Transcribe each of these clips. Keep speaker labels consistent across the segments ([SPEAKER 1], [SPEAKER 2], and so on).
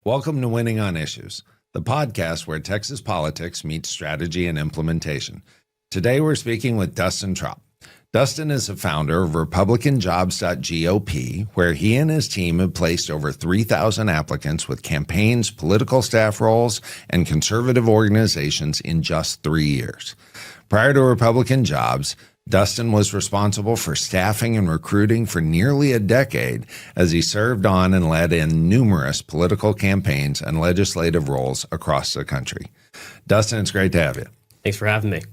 [SPEAKER 1] Welcome to Winning on Issues, the podcast where Texas politics meets strategy and implementation. Today we're speaking with Dustin Tropp. Dustin is the founder of RepublicanJobs.gop, where he and his team have placed over 3,000 applicants with campaigns, political staff roles, and conservative organizations in just 3 years. Prior to Republican Jobs, Dustin was responsible for staffing and recruiting for nearly a decade as he served on and led in numerous political campaigns and legislative roles across the country. Dustin, it's great to have you.
[SPEAKER 2] Thanks for having me.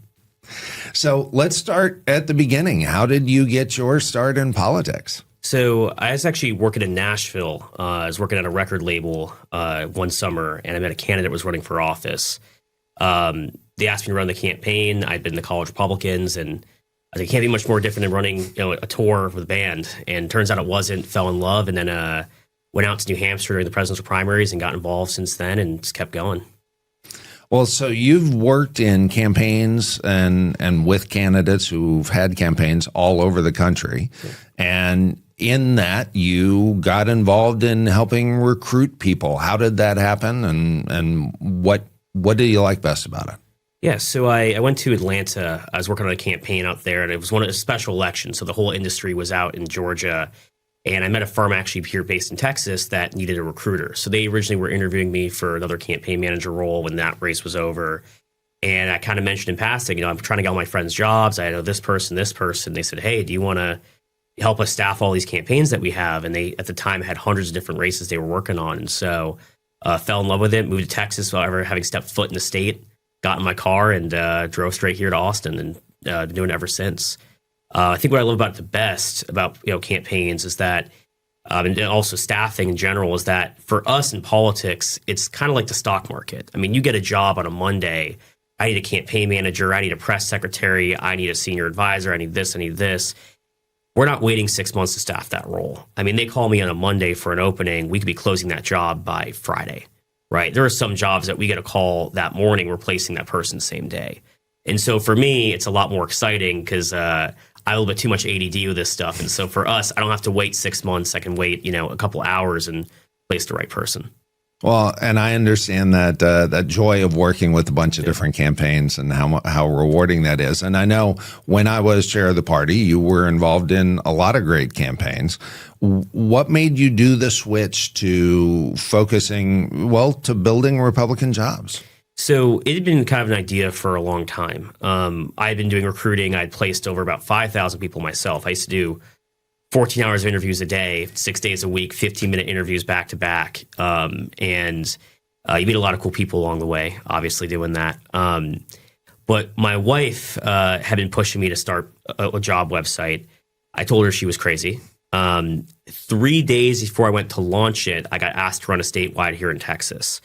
[SPEAKER 1] So let's start at the beginning. How did you get your start in politics?
[SPEAKER 2] So I was actually working in Nashville. I was working at a record label one summer, and I met a candidate who was running for office. They asked me to run the campaign. I'd been the college Republicans, and I think it can't be much more different than running, a tour with a band. And turns out it wasn't. Fell in love, and then went out to New Hampshire during the presidential primaries and got involved since then, and just kept going.
[SPEAKER 1] Well, so you've worked in campaigns and with candidates who've had campaigns all over the country. Yeah. And in that, you got involved in helping recruit people. How did that happen? And what do you like best about it?
[SPEAKER 2] Yeah, so I went to Atlanta. I was working on a campaign out there, and it was one of the special elections. So the whole industry was out in Georgia. And I met a firm actually here based in Texas that needed a recruiter. So they originally were interviewing me for another campaign manager role when that race was over. And I kind of mentioned in passing, I'm trying to get all my friends jobs. I know this person. They said, hey, do you want to help us staff all these campaigns that we have? And they, at the time, had hundreds of different races they were working on. And so fell in love with it, moved to Texas without ever having stepped foot in the state, got in my car and drove straight here to Austin and been doing it ever since. I think what I love about it the best about campaigns is that, and also staffing in general, is that for us in politics, it's kind of like the stock market. I mean, you get a job on a Monday. I need a campaign manager. I need a press secretary. I need a senior advisor. I need this. I need this. We're not waiting 6 months to staff that role. I mean, they call me on a Monday for an opening. We could be closing that job by Friday, right? There are some jobs that we get a call that morning replacing that person same day. And so for me, it's a lot more exciting because I have a little bit too much ADD with this stuff. And so for us, I don't have to wait 6 months. I can wait, a couple hours and place the right person.
[SPEAKER 1] Well, and I understand that that joy of working with a bunch of different campaigns and how rewarding that is. And I know when I was chair of the party, you were involved in a lot of great campaigns. What made you do the switch to focusing, to building Republican jobs?
[SPEAKER 2] So it had been kind of an idea for a long time. I had been doing recruiting. I'd placed over about 5,000 people myself. I used to do 14 hours of interviews a day, 6 days a week, 15-minute interviews back to back. And you meet a lot of cool people along the way, obviously doing that. But my wife had been pushing me to start a job website. I told her she was crazy. 3 days before I went to launch it, I got asked to run a statewide here in Texas.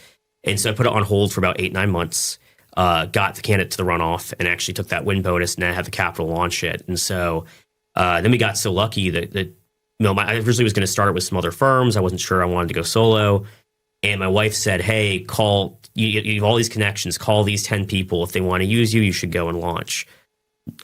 [SPEAKER 2] And so I put it on hold for about 8-9 months, got the candidate to the runoff, and actually took that win bonus, and then I had the capital launch it. And so then we got so lucky that I originally was going to start it with some other firms. I wasn't sure I wanted to go solo. And my wife said, hey, you have all these connections, call these 10 people. If they want to use you, you should go and launch.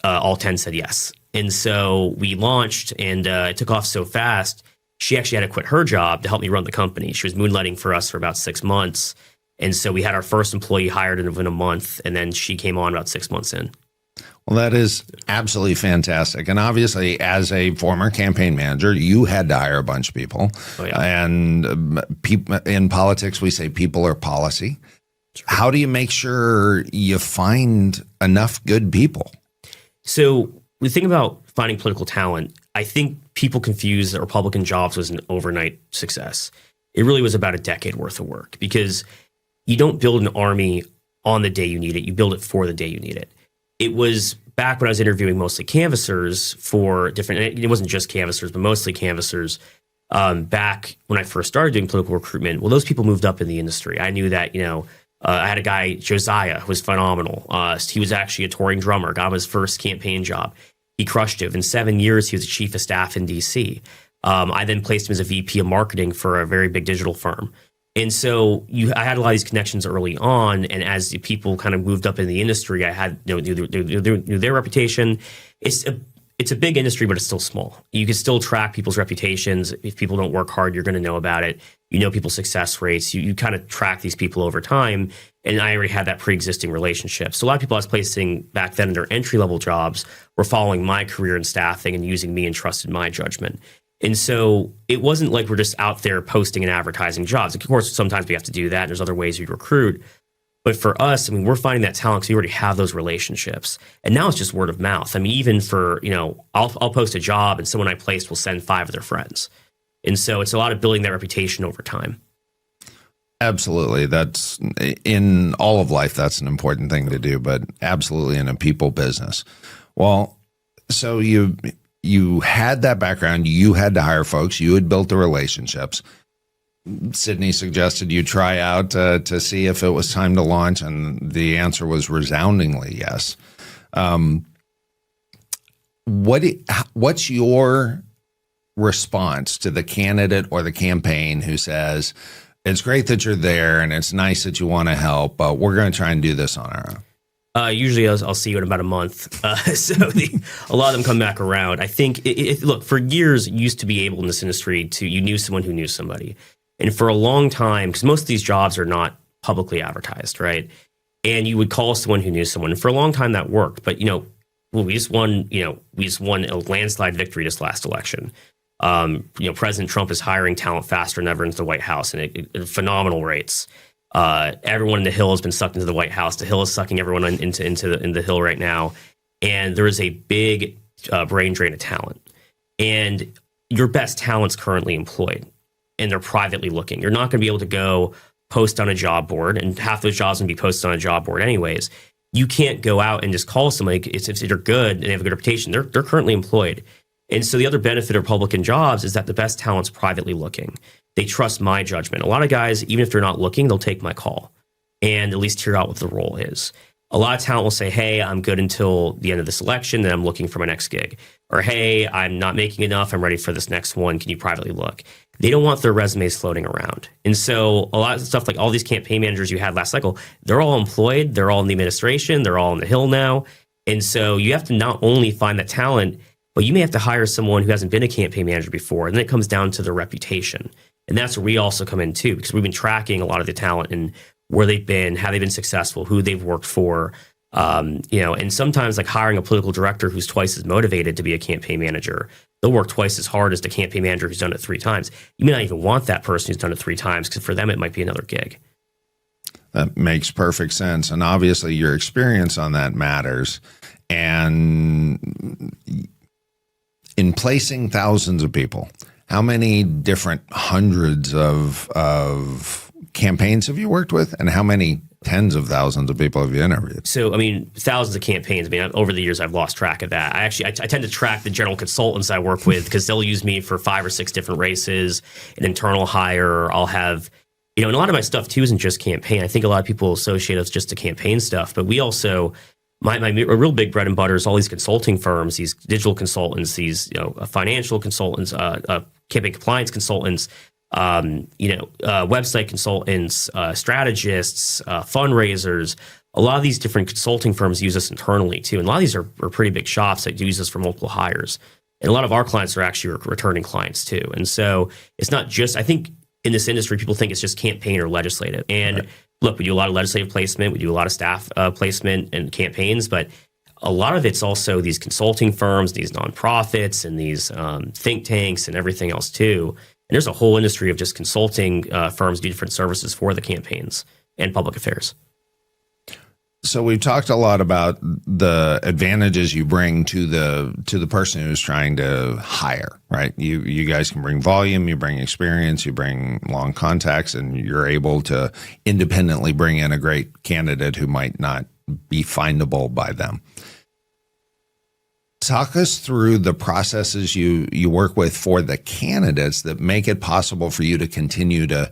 [SPEAKER 2] All 10 said yes. And so we launched, and it took off so fast. She actually had to quit her job to help me run the company. She was moonlighting for us for about 6 months. And so we had our first employee hired in a month, and then she came on about 6 months in.
[SPEAKER 1] Well, that is absolutely fantastic. And obviously, as a former campaign manager, you had to hire a bunch of people. Oh, yeah. And in politics, we say people are policy. Sure. How do you make sure you find enough good people? So
[SPEAKER 2] the thing about finding political talent, I think people confuse that Republican Jobs was an overnight success. It really was about a decade worth of work, because you don't build an army on the day you need it. You build it for the day you need it. It was back when I was interviewing mostly canvassers for different, it wasn't just canvassers, but mostly canvassers. Back when I first started doing political recruitment, well, those people moved up in the industry. I knew that, I had a guy, Josiah, who was phenomenal. He was actually a touring drummer, got his first campaign job. He crushed it. In 7 years, he was the chief of staff in D.C. I then placed him as a VP of marketing for a very big digital firm. And so I had a lot of these connections early on, and as the people kind of moved up in the industry, I had knew their reputation. It's a big industry, but it's still small. You can still track people's reputations. If people don't work hard, you're going to know about it. you know people's success rates, you kind of track these people over time. And I already had that pre-existing relationship. So a lot of people I was placing back then in their entry-level jobs were following my career in staffing and using me and trusted my judgment. And so it wasn't like we're just out there posting and advertising jobs. Of course, sometimes we have to do that. There's other ways you recruit. But for us, I mean, we're finding that talent because we already have those relationships. And now it's just word of mouth. I mean, even for, I'll post a job and someone I placed will send 5 of their friends. And so it's a lot of building that reputation over time.
[SPEAKER 1] Absolutely. That's in all of life. That's an important thing to do, but absolutely in a people business. Well, so you had that background, you had to hire folks, you had built the relationships. Sydney suggested you try out to see if it was time to launch, and the answer was resoundingly yes. What's your response to the candidate or the campaign who says, it's great that you're there and it's nice that you want to help, but we're going to try and do this on our own?
[SPEAKER 2] Usually I'll see you in about a month. A lot of them come back around. I think, look, for years, you used to be able in this industry you knew someone who knew somebody. And for a long time, because most of these jobs are not publicly advertised, right? And you would call someone who knew someone. And for a long time that worked. But, we just won a landslide victory this last election. President Trump is hiring talent faster than ever into the White House, and phenomenal rates. Everyone in the Hill has been sucked into the White House. The Hill is sucking everyone into the Hill right now. And there is a big brain drain of talent. And your best talent's currently employed, and they're privately looking. You're not going to be able to go post on a job board, and half those jobs can be posted on a job board anyways. You can't go out and just call somebody. If they're good and they have a good reputation, they're currently employed. And so the other benefit of Republican Jobs is that the best talent's privately looking. They trust my judgment. A lot of guys, even if they're not looking, they'll take my call and at least hear out what the role is. A lot of talent will say, hey, I'm good until the end of this election, then I'm looking for my next gig. Or, hey, I'm not making enough, I'm ready for this next one, can you privately look? They don't want their resumes floating around. And so a lot of stuff, like all these campaign managers you had last cycle, they're all employed, they're all in the administration, they're all on the Hill now. And so you have to not only find that talent, but you may have to hire someone who hasn't been a campaign manager before. And then it comes down to their reputation. And that's where we also come in too, because we've been tracking a lot of the talent and where they've been, how they've been successful, who they've worked for. And sometimes like hiring a political director who's twice as motivated to be a campaign manager, they'll work twice as hard as the campaign manager who's done it 3 times. You may not even want that person who's done it 3 times, because for them, it might be another gig.
[SPEAKER 1] That makes perfect sense. And obviously your experience on that matters. And in placing thousands of people, how many different hundreds of campaigns have you worked with, and how many tens of thousands of people have you interviewed?
[SPEAKER 2] So, I mean, thousands of campaigns. I mean, over the years, I've lost track of that. I tend to track the general consultants I work with, because they'll use me for 5 or 6 different races, an internal hire. I'll have, and a lot of my stuff too isn't just campaign. I think a lot of people associate us just to campaign stuff, but we also, my real big bread and butter is all these consulting firms, these digital consultants, these financial consultants, campaign compliance consultants, website consultants, strategists, fundraisers. A lot of these different consulting firms use us internally too. And a lot of these are pretty big shops that use us for multiple hires. And a lot of our clients are actually returning clients too. And so it's not just, I think in this industry, people think it's just campaign or legislative. And right. Look, we do a lot of legislative placement. We do a lot of staff placement and campaigns, but a lot of it's also these consulting firms, these nonprofits, and these think tanks and everything else too. And there's a whole industry of just consulting firms do different services for the campaigns and public affairs.
[SPEAKER 1] So we've talked a lot about the advantages you bring to the person who's trying to hire, right? You guys can bring volume, you bring experience, you bring long contacts, and you're able to independently bring in a great candidate who might not be findable by them. Talk us through the processes you work with for the candidates that make it possible for you to continue to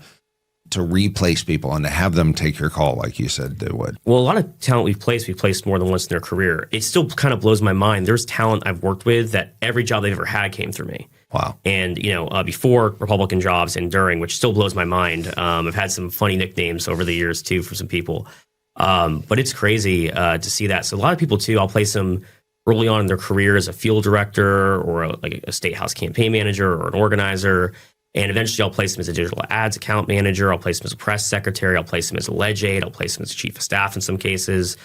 [SPEAKER 1] replace people and to have them take your call like you said they would.
[SPEAKER 2] Well, a lot of talent we've placed more than once in their career. It still kind of blows my mind. There's talent I've worked with that every job they've ever had came through me.
[SPEAKER 1] Wow. And,
[SPEAKER 2] before Republican Jobs and during, which still blows my mind. I've had some funny nicknames over the years too for some people. But it's crazy to see that. So a lot of people too, I'll place them early on in their career as a field director or a state house campaign manager or an organizer. And eventually I'll place them as a digital ads account manager. I'll place them as a press secretary. I'll place them as a ledge aide. I'll place them as a chief of staff in some cases.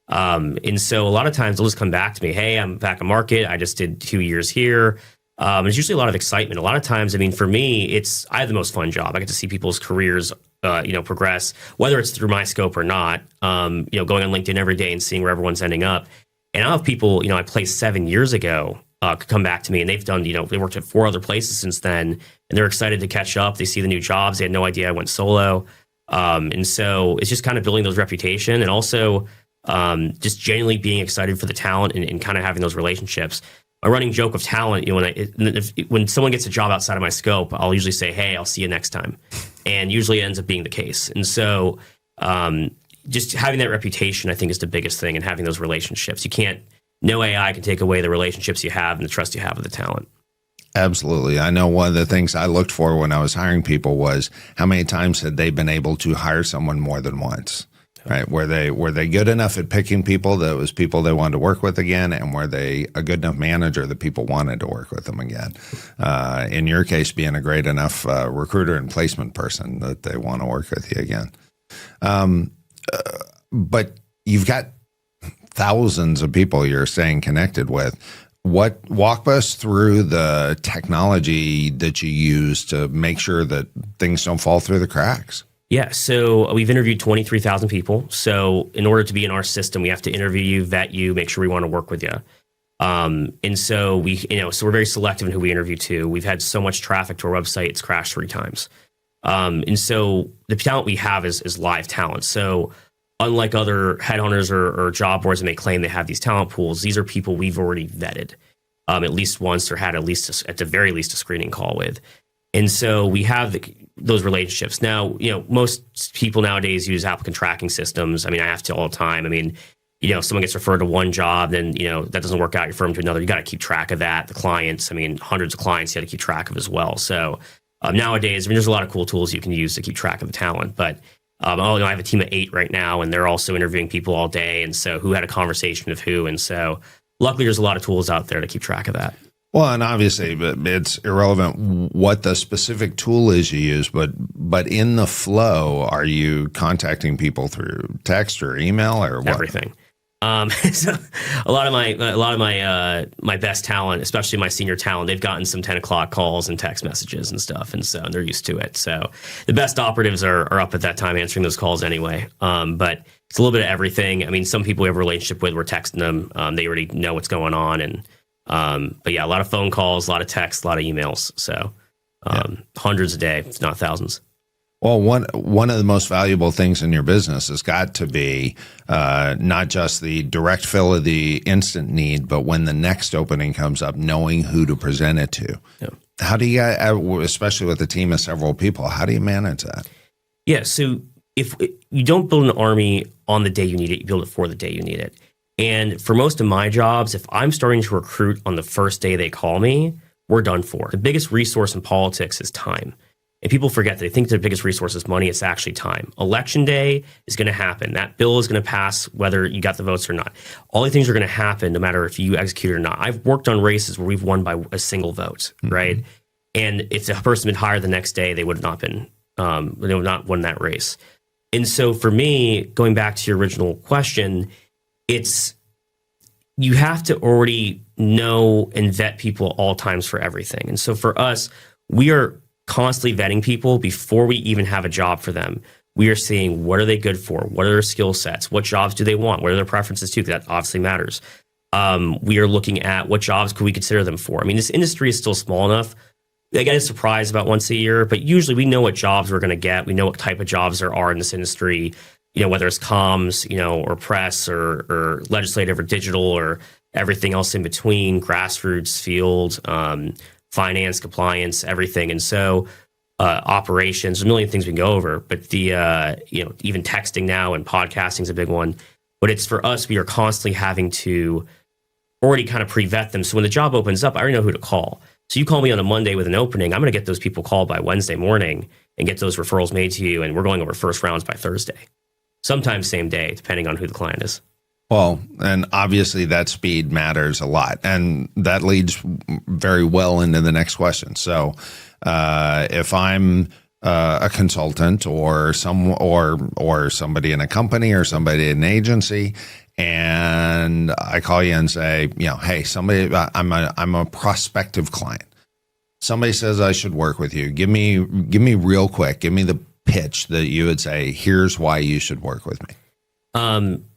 [SPEAKER 2] And so a lot of times they'll just come back to me, hey, I'm back in market. I just did 2 years here. It's usually a lot of excitement. A lot of times, I mean, for me, I have the most fun job. I get to see people's careers, progress, whether it's through my scope or not, going on LinkedIn every day and seeing where everyone's ending up. And I'll have people, I placed 7 years ago, come back to me, and they've done, they worked at 4 other places since then, and they're excited to catch up. They see the new jobs. They had no idea I went solo. And so it's just kind of building those reputation, and also just genuinely being excited for the talent and kind of having those relationships. My running joke of talent, when someone gets a job outside of my scope, I'll usually say, hey, I'll see you next time. And usually it ends up being the case. And so just having that reputation, I think, is the biggest thing, and having those relationships. No AI can take away the relationships you have and the trust you have with the talent.
[SPEAKER 1] Absolutely. I know one of the things I looked for when I was hiring people was how many times had they been able to hire someone more than once, right? Were they good enough at picking people that was people they wanted to work with again, and were they a good enough manager that people wanted to work with them again? In your case, being a great enough recruiter and placement person that they want to work with you again. But you've got thousands of people you're staying connected with. Walk us through the technology that you use to make sure that things don't fall through the cracks.
[SPEAKER 2] Yeah, so we've interviewed 23,000 people. So in order to be in our system, we have to interview you, vet you, make sure we want to work with you. And so so we're very selective in who we interview to. We've had so much traffic to our website, it's crashed 3 times. And so the talent we have is live talent. So unlike other headhunters or job boards that may claim they have these talent pools, these are people we've already vetted at least once, or had at the very least a screening call with. And so we have those relationships. Now, most people nowadays use applicant tracking systems. I mean, I have to all the time. I mean, if someone gets referred to one job, then, that doesn't work out, your firm to another. You got to keep track of that. The clients, I mean, hundreds of clients you got to keep track of as well. So nowadays, I mean, there's a lot of cool tools you can use to keep track of the talent. But I have a team of 8 right now, and they're also interviewing people all day. And so who had a conversation with who? And so luckily there's a lot of tools out there to keep track of that.
[SPEAKER 1] Well, and obviously it's irrelevant what the specific tool is you use, but in the flow, are you contacting people through text or email or what?
[SPEAKER 2] Everything. So a lot of my best talent, especially my senior talent, they've gotten some 10 o'clock calls and text messages and stuff, and so they're used to it. So the best operatives are up at that time answering those calls anyway. But it's a little bit of everything. I mean, some people we have a relationship with, we're texting them. They already know what's going on, and but yeah, a lot of phone calls, a lot of texts, a lot of emails. So hundreds a day, if not thousands.
[SPEAKER 1] Well, one of the most valuable things in your business has got to be not just the direct fill of the instant need, but when the next opening comes up, knowing who to present it to. Yeah. How do you, especially with a team of several people, how do you manage that?
[SPEAKER 2] Yeah, so if you don't build an army on the day you need it, you build it for the day you need it. And for most of my jobs, if I'm starting to recruit on the first day they call me, we're done for. The biggest resource in politics is time. And people forget that they think their biggest resource is money. It's actually time. Election day is going to happen. That bill is going to pass whether you got the votes or not. All these things are going to happen no matter if you execute it or not. I've worked on races where we've won by a single vote, right? And if the person had been hired the next day, they would have not been, they would not won that race. And so for me, going back to your original question, you have to already know and vet people at all times for everything. And so for us, we are constantly vetting people before we even have a job for them. We are seeing what are they good for? What are their skill sets? What jobs do they want? What are their preferences too? That obviously matters. We are looking at what jobs could we consider them for. I mean, this industry is still small enough. I get a surprise about once a year, but usually we know what jobs we're going to get. We know what type of jobs there are in this industry, whether it's comms, or press or legislative or digital or everything else in between, grassroots, field, finance, compliance, everything. And so operations, a million things we can go over, but the, even texting now and podcasting is a big one. But it's for us, we are constantly having to already kind of pre-vet them. So when the job opens up, I already know who to call. So you call me on a Monday with an opening, I'm going to get those people called by Wednesday morning and get those referrals made to you. And we're going over first rounds by Thursday, sometimes same day, depending on who the client is.
[SPEAKER 1] Well, and obviously that speed matters a lot, and that leads very well into the next question. So, if I'm a consultant or somebody in a company or somebody in an agency, and I call you and say, hey, I'm a prospective client. Somebody says I should work with you. Give me real quick. Give me the pitch that you would say, here's why you should work with me.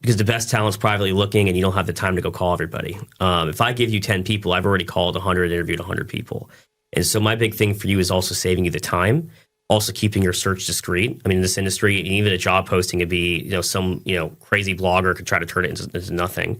[SPEAKER 2] Because the best talent's privately looking and you don't have the time to go call everybody. If I give you 10 people, I've already called 100, interviewed 100 people. And so my big thing for you is also saving you the time, also keeping your search discreet. I mean, in this industry, even a job posting could be, some, crazy blogger could try to turn it into nothing.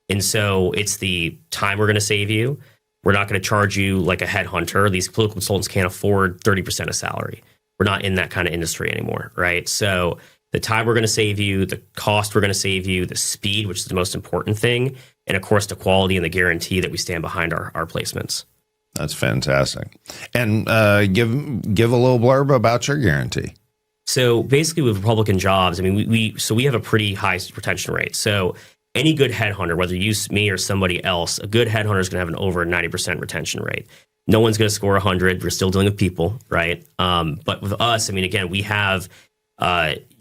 [SPEAKER 2] And so it's the time we're going to save you. We're not going to charge you like a headhunter. These political consultants can't afford 30% of salary. We're not in that kind of industry anymore, right? So the time we're going to save you, the cost we're going to save you, the speed, which is the most important thing, and of course the quality and the guarantee that we stand behind our placements.
[SPEAKER 1] That's fantastic. And give a little blurb about your guarantee.
[SPEAKER 2] So basically with Republican Jobs, I mean, we have a pretty high retention rate. So any good headhunter, whether you use me or somebody else, a good headhunter is going to have an over 90% retention rate. No one's going to score 100. We're still dealing with people, right? But with us, I mean, again, we have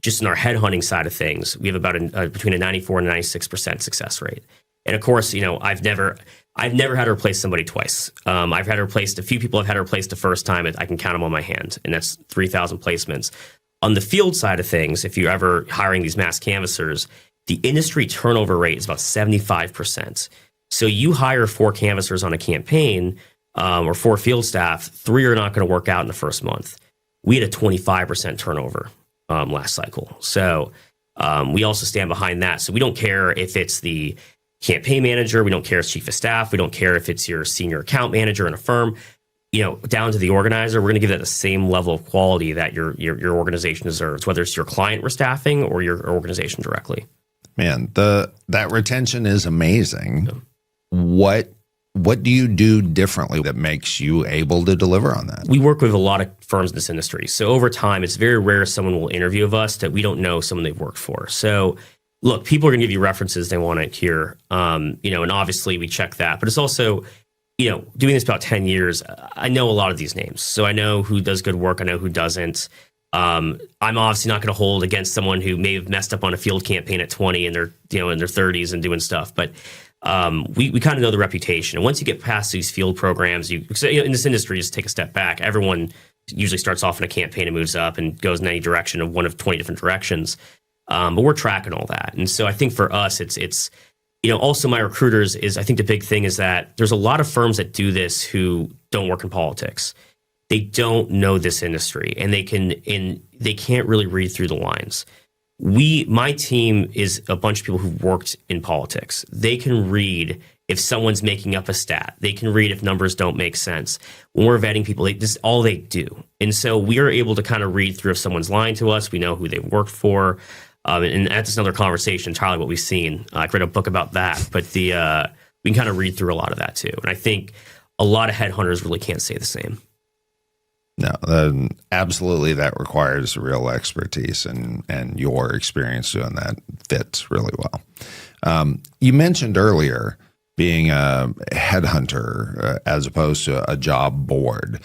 [SPEAKER 2] just in our headhunting side of things, we have about between a 94 and 96% success rate. And of course, I've never had to replace somebody twice. I've had to replace a few people. I've had to replace the first time. I can count them on my hand, and that's 3,000 placements. On the field side of things, if you're ever hiring these mass canvassers, the industry turnover rate is about 75%. So you hire 4 canvassers on a campaign or 4 field staff, 3 are not going to work out in the first month. We had a 25% turnover last cycle. So we also stand behind that. So we don't care if it's the campaign manager. We don't care if it's chief of staff. We don't care if it's your senior account manager in a firm, down to the organizer. We're going to give that the same level of quality that your organization deserves, whether it's your client we're staffing or your organization directly.
[SPEAKER 1] Man, that retention is amazing. Yeah. What do you do differently that makes you able to deliver on that?
[SPEAKER 2] We work with a lot of firms in this industry. So over time, it's very rare someone will interview of us that we don't know someone they've worked for. So look, people are going to give you references they want to hear, and obviously we check that. But it's also, doing this about 10 years, I know a lot of these names. So I know who does good work. I know who doesn't. I'm obviously not going to hold against someone who may have messed up on a field campaign at 20 and they're, in their 30s and doing stuff. But we kind of know the reputation. And once you get past these field programs, in this industry, just take a step back. Everyone usually starts off in a campaign and moves up and goes in any direction of one of 20 different directions. But we're tracking all that. And so I think for us, it's also my recruiters is, I think the big thing is that there's a lot of firms that do this who don't work in politics. They don't know this industry and they can't really read through the lines. My team is a bunch of people who've worked in politics. They can read if someone's making up a stat. They can read if numbers don't make sense. When we're vetting people, this is all they do. And so we are able to kind of read through if someone's lying to us. We know who they've worked for. And that's another conversation, entirely what we've seen. I read a book about that, but we can kind of read through a lot of that too. And I think a lot of headhunters really can't say the same.
[SPEAKER 1] No, absolutely. That requires real expertise, and your experience doing that fits really well. You mentioned earlier being a headhunter as opposed to a job board.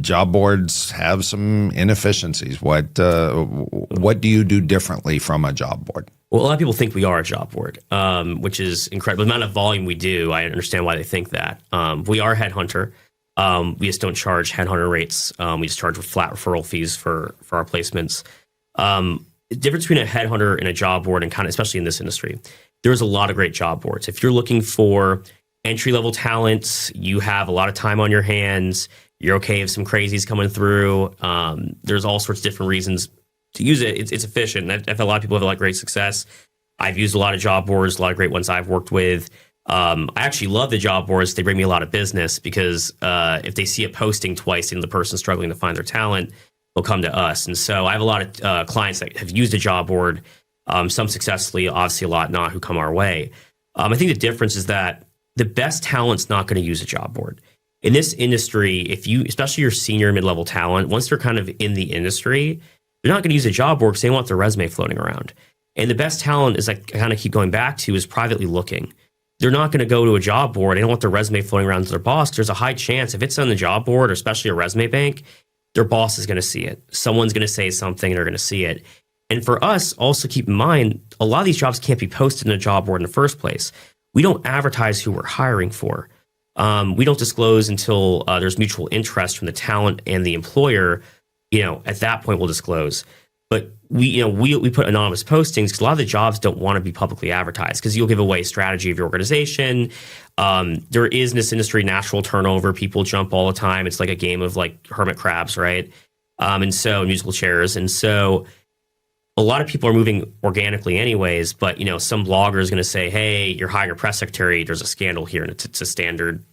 [SPEAKER 1] Job boards have some inefficiencies. What do you do differently from a job board?
[SPEAKER 2] Well, a lot of people think we are a job board, which is incredible. The amount of volume we do, I understand why they think that. We are a headhunter. We just don't charge headhunter rates. We just charge with flat referral fees for our placements. The difference between a headhunter and a job board, and kind of especially in this industry, there's a lot of great job boards. If you're looking for entry-level talent, you have a lot of time on your hands, you're okay if some crazies coming through. There's all sorts of different reasons to use it. It's efficient. I've had a lot of people have a lot of great success. I've used a lot of job boards, a lot of great ones I've worked with. I actually love the job boards. They bring me a lot of business because if they see a posting twice and the person's struggling to find their talent, they'll come to us. And so I have a lot of clients that have used a job board, some successfully, obviously a lot not, who come our way. I think the difference is that the best talent's not going to use a job board. In this industry, especially your senior mid-level talent, once they're kind of in the industry, they're not going to use a job board because they want their resume floating around. And the best talent, is I kind of keep going back to, is privately looking. They're not going to go to a job board. They don't want their resume floating around to their boss. There's a high chance if it's on the job board, or especially a resume bank, their boss is going to see it. Someone's going to say something and they're going to see it. And for us, also keep in mind, a lot of these jobs can't be posted in a job board in the first place. We don't advertise who we're hiring for. We don't disclose until there's mutual interest from the talent and the employer. At that point we'll disclose. But we put anonymous postings because a lot of the jobs don't want to be publicly advertised, because you'll give away strategy of your organization. There is in this industry natural turnover. People jump all the time. It's like a game of like hermit crabs, right? And so musical chairs. And so a lot of people are moving organically anyways, but some blogger is going to say, hey, you're hiring a press secretary. There's a scandal here, and it's a standard,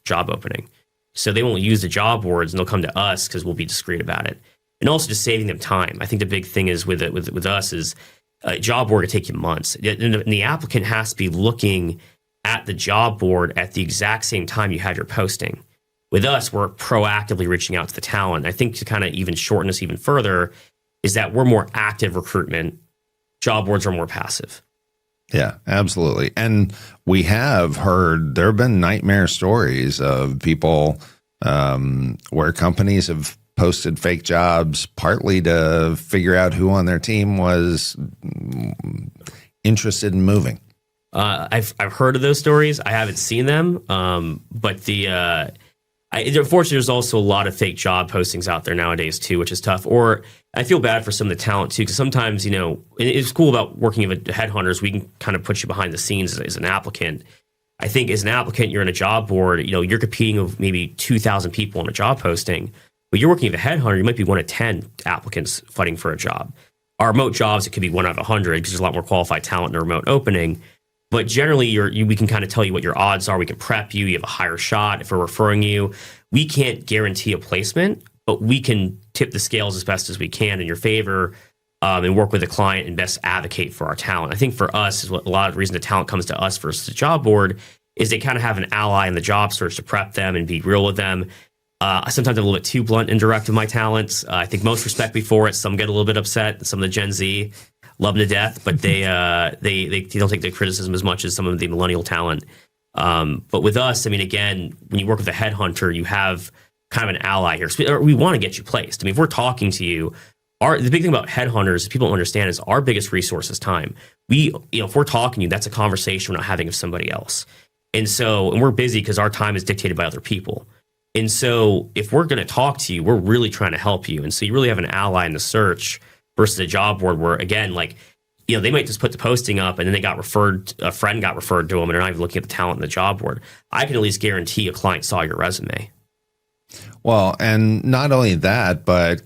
[SPEAKER 2] job opening. So they won't use the job boards, and they'll come to us because we'll be discreet about it. And also just saving them time. I think the big thing is with us is a job board could take you months. And the applicant has to be looking at the job board at the exact same time you have your posting. With us, we're proactively reaching out to the talent. I think to kind of even shorten this even further is that we're more active recruitment. Job boards are more passive.
[SPEAKER 1] Yeah, absolutely. And we have heard, there have been nightmare stories of people where companies have posted fake jobs partly to figure out who on their team was interested in moving.
[SPEAKER 2] I've heard of those stories. I haven't seen them, but unfortunately, there's also a lot of fake job postings out there nowadays too, which is tough. Or I feel bad for some of the talent too, because sometimes it's cool about working with headhunters. We can kind of put you behind the scenes as an applicant. I think as an applicant, you're in a job board. You're competing with maybe 2,000 people on a job posting. But you're working with a headhunter, you might be one of 10 applicants fighting for a job. Our remote jobs, it could be one out of 100 because there's a lot more qualified talent in a remote opening. But generally, we can kind of tell you what your odds are. We can prep you. You have a higher shot if we're referring you. We can't guarantee a placement, but we can tip the scales as best as we can in your favor, and work with the client and best advocate for our talent. I think for us, is what a lot of the reason the talent comes to us versus the job board is they kind of have an ally in the job search to prep them and be real with them. Sometimes I'm a little bit too blunt and direct with my talents. I think most respect me for it. Some get a little bit upset. Some of the Gen Z love them to death, but they don't take the criticism as much as some of the millennial talent. But with us, I mean, again, when you work with a headhunter, you have kind of an ally here. So we want to get you placed. I mean, if we're talking to you, the big thing about headhunters, people don't understand, is our biggest resource is time. If we're talking to you, that's a conversation we're not having with somebody else. And we're busy because our time is dictated by other people. And so if we're going to talk to you, we're really trying to help you. And so you really have an ally in the search versus a job board where, again, they might just put the posting up and then a friend got referred to them, and they're not even looking at the talent in the job board. I can at least guarantee a client saw your resume.
[SPEAKER 1] Well, and not only that, but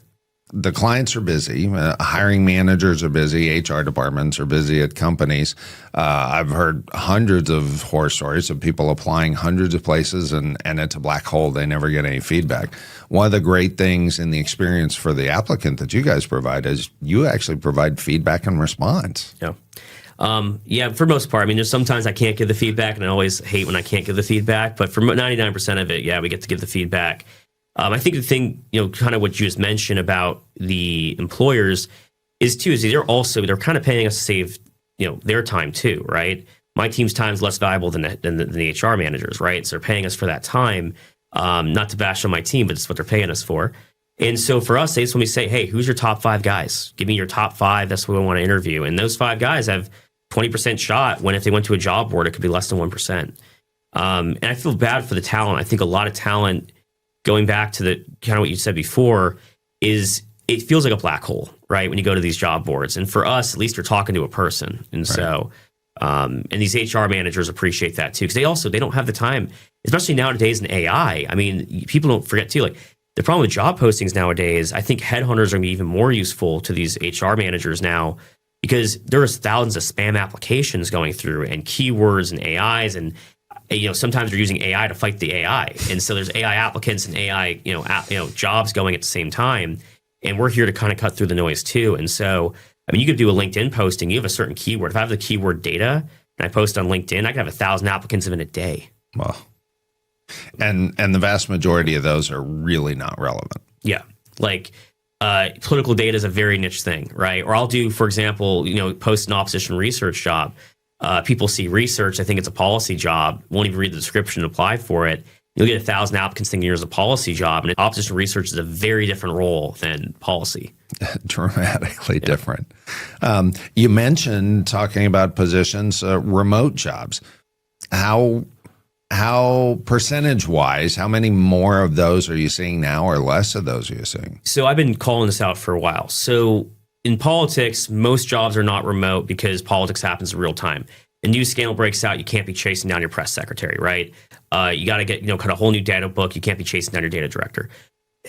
[SPEAKER 1] the clients are busy. Hiring managers are busy. HR departments are busy at companies. I've heard hundreds of horror stories of people applying hundreds of places, and it's a black hole. They never get any feedback. One of the great things in the experience for the applicant that you guys provide is you actually provide feedback and response.
[SPEAKER 2] Yeah, for the most part. I mean, there's sometimes I can't give the feedback, and I always hate when I can't give the feedback. But for 99% of it, yeah, we get to give the feedback. I think the thing, kind of what you just mentioned about the employers is they're kind of paying us to save, their time too, right? My team's time is less valuable than the HR managers, right? So they're paying us for that time. Not to bash on my team, but it's what they're paying us for. And so for us, when we say, hey, who's your top 5 guys? Give me your top 5. That's what we want to interview. And those 5 guys have 20% shot when if they went to a job board, it could be less than 1%. And I feel bad for the talent. I think a lot of talent, going back to the kind of what you said before, is it feels like a black hole, right? When you go to these job boards. And for us, at least you're talking to a person. And right. So, and these HR managers appreciate that too, because they don't have the time, especially nowadays in AI. I mean, people don't forget too, the problem with job postings nowadays, I think headhunters are going to be even more useful to these HR managers now, because there's thousands of spam applications going through and keywords and AIs, and sometimes they're using AI to fight the AI. And so there's AI applicants and AI, jobs going at the same time. And we're here to kind of cut through the noise too. And so, I mean, you could do a LinkedIn posting. You have a certain keyword. If I have the keyword data and I post on LinkedIn, I could have 1,000 applicants in a day.
[SPEAKER 1] Wow. And the vast majority of those are really not relevant.
[SPEAKER 2] Yeah. political data is a very niche thing, right? Or I'll do, for example, post an opposition research job. People see research, I think it's a policy job, won't even read the description and apply for it. You'll get 1,000 applicants thinking yours is a policy job, and opposition research is a very different role than policy.
[SPEAKER 1] Dramatically different. You mentioned talking about positions, remote jobs. How percentage-wise, how many more of those are you seeing now, or less of those are you seeing?
[SPEAKER 2] So I've been calling this out for a while. So in politics, most jobs are not remote because politics happens in real time. A news scandal breaks out, you can't be chasing down your press secretary, right? You got to get, kind of a whole new data book. You can't be chasing down your data director.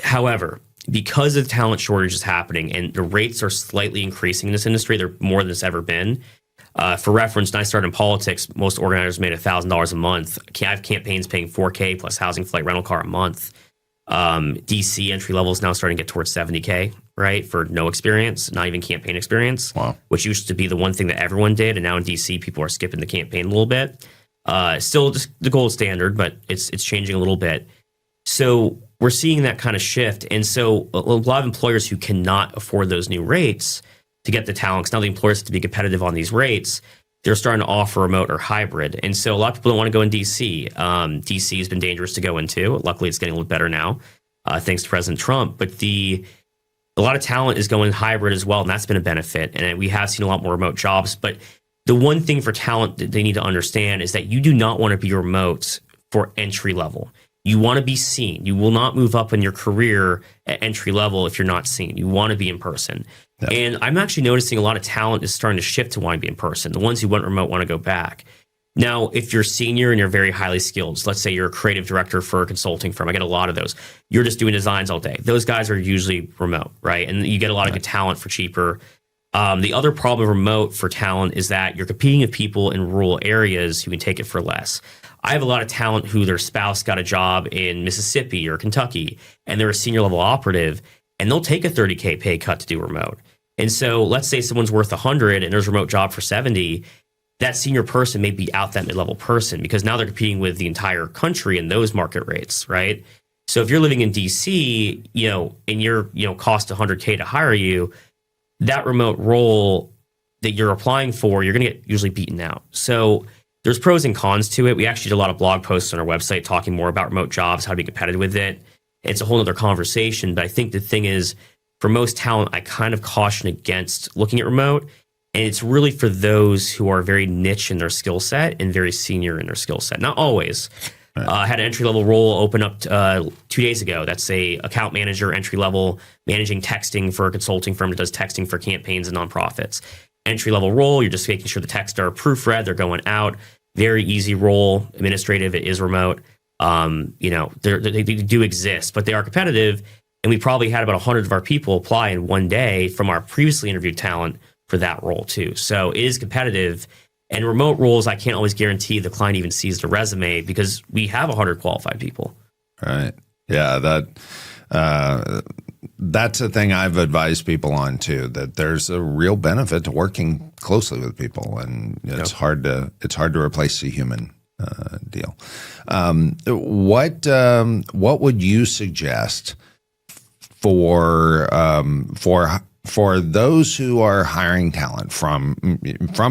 [SPEAKER 2] However, because of the talent shortage is happening and the rates are slightly increasing in this industry, they're more than it's ever been. For reference, when I started in politics, most organizers made $1,000 a month. I have campaigns paying $4K plus housing, flight, rental car a month. DC entry level is now starting to get towards $70K, right? For no experience, not even campaign experience.
[SPEAKER 1] Wow. Which
[SPEAKER 2] used to be the one thing that everyone did. And now in DC, people are skipping the campaign a little bit. Still just the gold standard, but it's changing a little bit. So we're seeing that kind of shift. And so a lot of employers who cannot afford those new rates to get the talent, because now the employers have to be competitive on these rates, they're starting to offer remote or hybrid. And so a lot of people don't want to go in DC. DC has been dangerous to go into. Luckily, it's getting a little better now, thanks to President Trump. But a lot of talent is going hybrid as well, and that's been a benefit. And we have seen a lot more remote jobs. But the one thing for talent that they need to understand is that you do not want to be remote for entry level. You want to be seen. You will not move up in your career at entry level if you're not seen. You want to be in person. Yeah. And I'm actually noticing a lot of talent is starting to shift to wanting to be in person. The ones who went remote want to go back. Now, if you're senior and you're very highly skilled, so let's say you're a creative director for a consulting firm. I get a lot of those. You're just doing designs all day. Those guys are usually remote, right? And you get a lot of good talent for cheaper. The other problem with remote for talent is that you're competing with people in rural areas who can take it for less. I have a lot of talent who their spouse got a job in Mississippi or Kentucky, and they're a senior level operative, and they'll take a $30K pay cut to do remote. And so let's say someone's worth 100 and there's a remote job for 70. That senior person may be out that mid-level person because now they're competing with the entire country in those market rates, right? So if you're living in DC, and you're, cost 100K to hire you, that remote role that you're applying for, you're going to get usually beaten out. So there's pros and cons to it. We actually did a lot of blog posts on our website talking more about remote jobs, how to be competitive with it. It's a whole other conversation. But I think the thing is, for most talent, I kind of caution against looking at remote. And it's really for those who are very niche in their skill set and very senior in their skill set. Not always. Right. I had an entry-level role open up 2 days ago. That's a account manager, entry-level, managing texting for a consulting firm that does texting for campaigns and nonprofits. Entry-level role, you're just making sure the texts are proofread, they're going out. Very easy role, administrative, it is remote. They do exist, but they are competitive. And we probably had about 100 of our people apply in one day from our previously interviewed talent for that role too. So it is competitive. And remote roles, I can't always guarantee the client even sees the resume because we have 100 qualified people. Right.
[SPEAKER 1] Yeah, that's a thing I've advised people on too, that there's a real benefit to working closely with people, and it's hard to replace the human deal. What would you suggest for those who are hiring talent from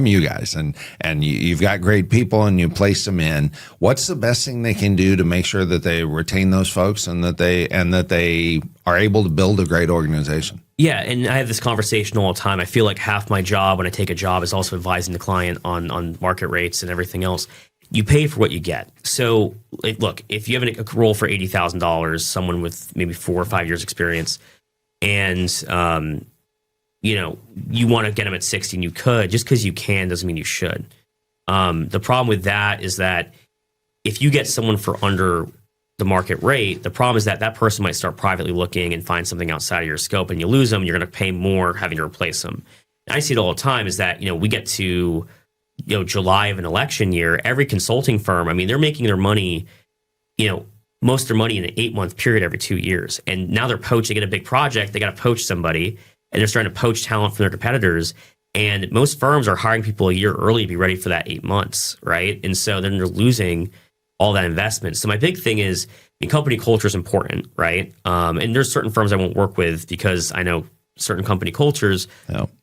[SPEAKER 1] you guys, and you've got great people and you place them in? What's the best thing they can do to make sure that they retain those folks and that they are able to build a great organization?
[SPEAKER 2] Yeah, and I have this conversation all the time. I feel like half my job when I take a job is also advising the client on market rates and everything else. You pay for what you get. So, look, if you have a role for $80,000, someone with maybe 4 or 5 years experience, and you want to get them at 60, and you could, just because you can doesn't mean you should. The problem with that is that if you get someone for under the market rate, the problem is that person might start privately looking and find something outside of your scope, and you lose them, and you're going to pay more having to replace them. And I see it all the time is that, we get to July of an election year, every consulting firm, they're making their money, most of their money in an 8-month period every 2 years. And now they're poached. They get a big project. They got to poach somebody, and they're starting to poach talent from their competitors. And most firms are hiring people a year early to be ready for that 8 months, right? And so then they're losing all that investment. So my big thing is company culture is important, right? And there's certain firms I won't work with because I know certain company cultures,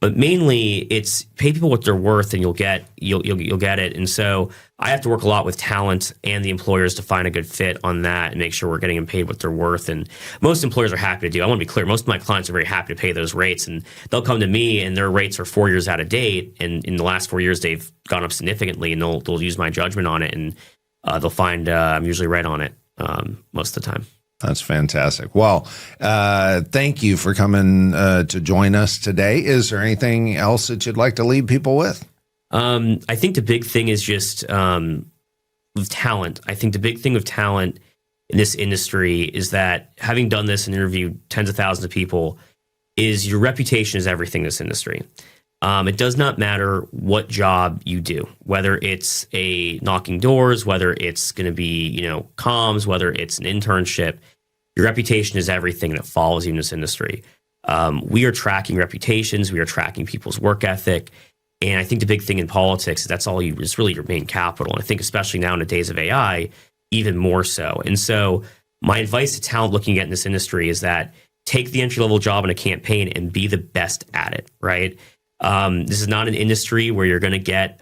[SPEAKER 2] but mainly it's pay people what they're worth and you'll get it. And so I have to work a lot with talent and the employers to find a good fit on that and make sure we're getting them paid what they're worth. And most employers are happy to do. I want to be clear. Most of my clients are very happy to pay those rates, and they'll come to me and their rates are 4 years out of date. And in the last 4 years, they've gone up significantly, and they'll use my judgment on it, and they'll find I'm usually right on it most of the time.
[SPEAKER 1] That's fantastic. Well, thank you for coming to join us today. Is there anything else that you'd like to leave people with?
[SPEAKER 2] I think the big thing is just with talent. I think the big thing with talent in this industry is that, having done this and interviewed tens of thousands of people, is your reputation is everything in this industry. It does not matter what job you do, whether it's a knocking doors, whether it's going to be, comms, whether it's an internship. Your reputation is everything that follows you in this industry. We are tracking reputations. We are tracking people's work ethic. And I think the big thing in politics is it's really your main capital. And I think especially now in the days of AI, even more so. And so my advice to talent looking at in this industry is that take the entry-level job in a campaign and be the best at it, right? This is not an industry where you're going to get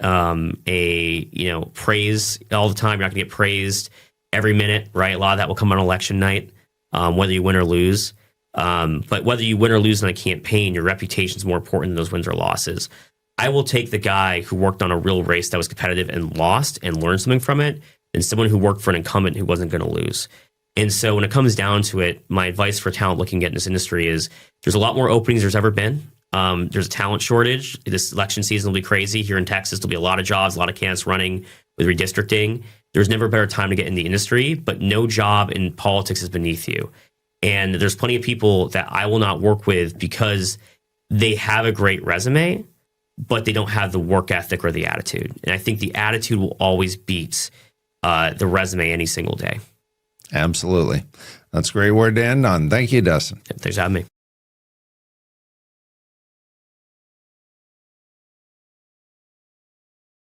[SPEAKER 2] praise all the time. You're not going to get praised every minute, right? A lot of that will come on election night, whether you win or lose. But whether you win or lose in a campaign, your reputation is more important than those wins or losses. I will take the guy who worked on a real race that was competitive and lost and learned something from it than someone who worked for an incumbent who wasn't going to lose. And so when it comes down to it, my advice for talent looking at this industry is there's a lot more openings there's ever been. There's a talent shortage. This election season will be crazy. Here in Texas, there'll be a lot of jobs, a lot of candidates running with redistricting. There's never a better time to get in the industry, but no job in politics is beneath you. And there's plenty of people that I will not work with because they have a great resume, but they don't have the work ethic or the attitude. And I think the attitude will always beat the resume any single day.
[SPEAKER 1] Absolutely. That's a great word to end on. Thank you, Dustin.
[SPEAKER 2] Thanks for having me.